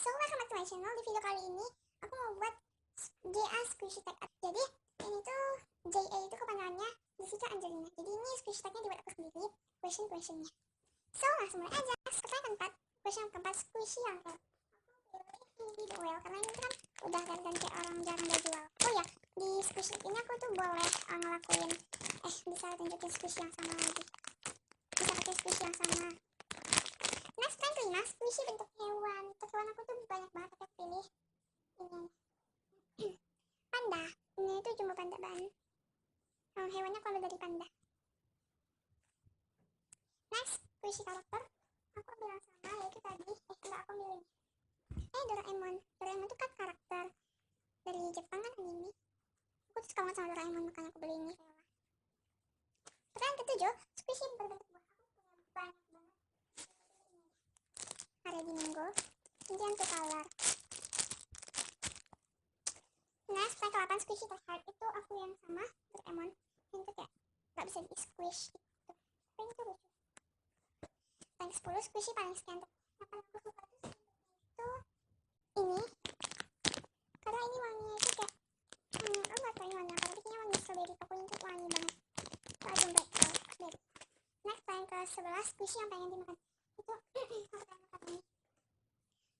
So, welcome back to my channel. Di video kali ini aku mau buat JA Squishy Tag. Jadi ini tuh JA itu kepanjangannya Jessica Angelina. Jadi ini squishy tagnya dibuat aku sendiri, questionnya. So, langsung mulai aja. Pertanyaan keempat, question keempat, squishy yang ini well, karena ini kan udah ganti orang jarang dia jual. Oh ya, di squishy ini aku tuh boleh ngelakuin bisa tunjukin squishy yang sama lagi, bisa pakai squishy yang sama. Next, yang kelima, squishy bentuk hewan. Untuk hewan aku tuh banyak banget, aku pilih ini panda. Ini tuh jumbo panda ban. Hewannya aku ambil dari panda. Next, squishy karakter aku ambil yang sama, yaitu tadi enggak, aku ambil ini Doraemon. Doraemon tuh kan karakter dari Jepang kan, anime. Aku tuh suka banget sama Doraemon, makanya aku beli ini. Pertanyaan ketujuh, squishy berbentuk buah. Aku punya banyak banget. Ready Mango, Indian to color. Next, yang ke-8, squishy to heart. Itu aku yang sama Doraemon. Yang itu kayak gak bisa di squish gitu. Tapi itu lucu. Yang ke-10, squishy paling scanted. Yang paling aku suka itu ini, karena ini wanginya itu kayak aku gak tau ini wangi apa, tapi kayaknya wangi strawberry. Pokoknya itu wangi banget. Itu aja blackberry. Next, yang ke-11, squishy yang pengen dimakan. Itu aku pengen makan ini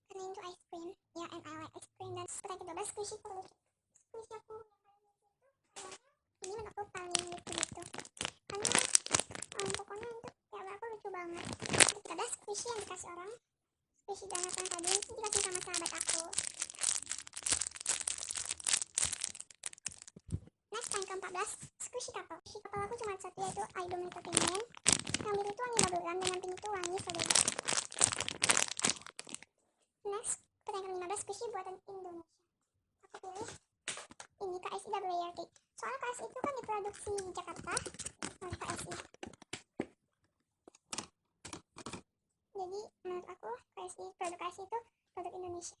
karena itu ice cream ya, and I like ice cream. Dan pertanyaan ke-12, squishy terlucu. Squishy aku yang paling lucu itu ini menurut aku paling lucu gitu, karena pokoknya itu kayak aku lucu banget. Ada squishy yang dikasih orang, squishy donat yang tadi itu dikasih sama sahabat aku. Next, yang ke-14, squishy couple. Squishy couple aku cuma satu, yaitu Aido Meto Penguin. Yang biru itu wangi bubblegum dan yang pink itu wangi strawberry. Next, pertanyaan ke-15, squishy buatan Indonesia. Aku pilih ini KSI WRT. Soalnya KSI itu kan diproduksi di Jakarta oleh KSI. Jadi menurut aku produk KSI itu produk Indonesia.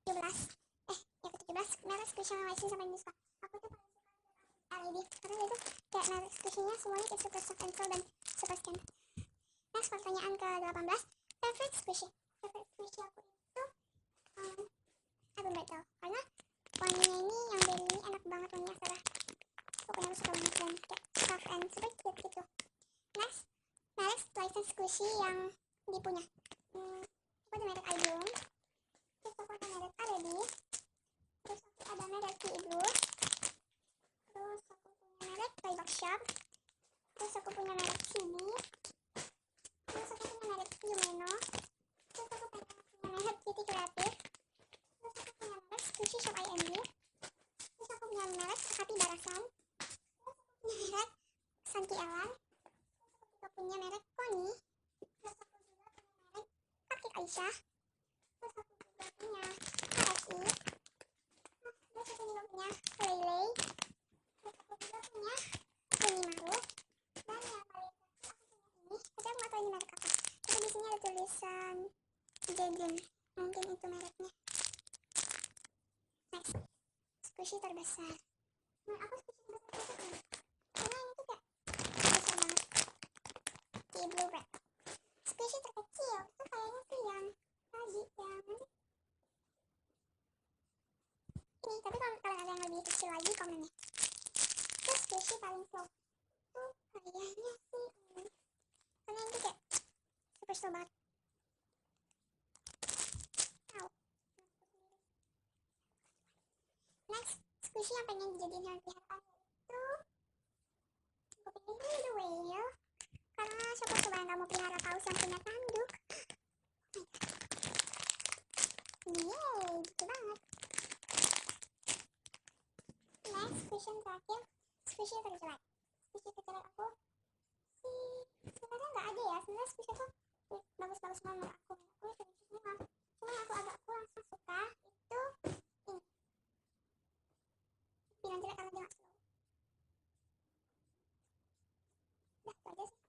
17, yang ke-17, merek squishy yang Waisin sama Indonesia. Aku tuh paling suka LED, karena itu kayak merek squishy-nya semuanya kayak super soft and slow dan super scan. Next, pertanyaan ke-18, favorite squishy. Favorite squishy aku itu Urban Battle, karena wanginya ini yang berry ini enak banget, wanginya serah. Pokoknya aku suka banget dan kayak soft and super cute gitu. Next, merek license squishy yang dipunya. Aku ada merek Ibloom, terus aku ada merek Aledi, terus aku ada merek Igloo, terus aku punya merek Playbox Shop, terus aku punya merek CD, terus aku punya merek Yumeno, terus aku punya merek Kitty Creative, terus aku punya merek Squishy Shop IMB, terus aku punya merek Happy Barasan, terus aku punya merek Santi Elan, terus aku punya merek Koni, terus aku juga punya merek Cupcake Aisyah, terus aku juga punya KSI, terus aku juga punya Lele, terus aku juga punya Unimaru, dan yang paling terakhir aku punya ini, tapi aku gak tau ini merek apa. Tapi di sini ada tulisan Jejun, mungkin itu mereknya. Next, squishy terbesar. Aku squishy terbesar itu karena ini tuh kayak besar banget. Di Blue Red. Squishy terkecil itu kayaknya sih yang tadi, yang ini. Tapi kalau kalian ada yang lebih kecil lagi, komennya. Terus squishy paling slow tuh kayaknya sih karena ini kayak super slow banget. Next, squishy yang pengen dijadiin hewan peliharaan itu aku pilih the whale, karena siapa coba yang gak mau pelihara paus yang punya tanduk. Yeay, gitu banget. Next, squishy yang terakhir, squishy terjelek. Squishy terjelek aku sih sebenarnya gak ada ya, sebenarnya squishy tuh bagus-bagus banget aku lucu semua. Cuma aku agak kurang suka itu ini, bilang jelek karena dia gak slow. Udah, itu aja sih.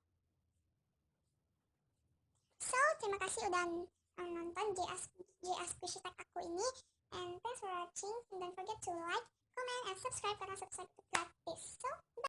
So, terima kasih udah nonton JA Squishy Tag aku ini, and thanks for watching. Don't forget to like, comment, and subscribe karena subscribe itu gratis. So, bye.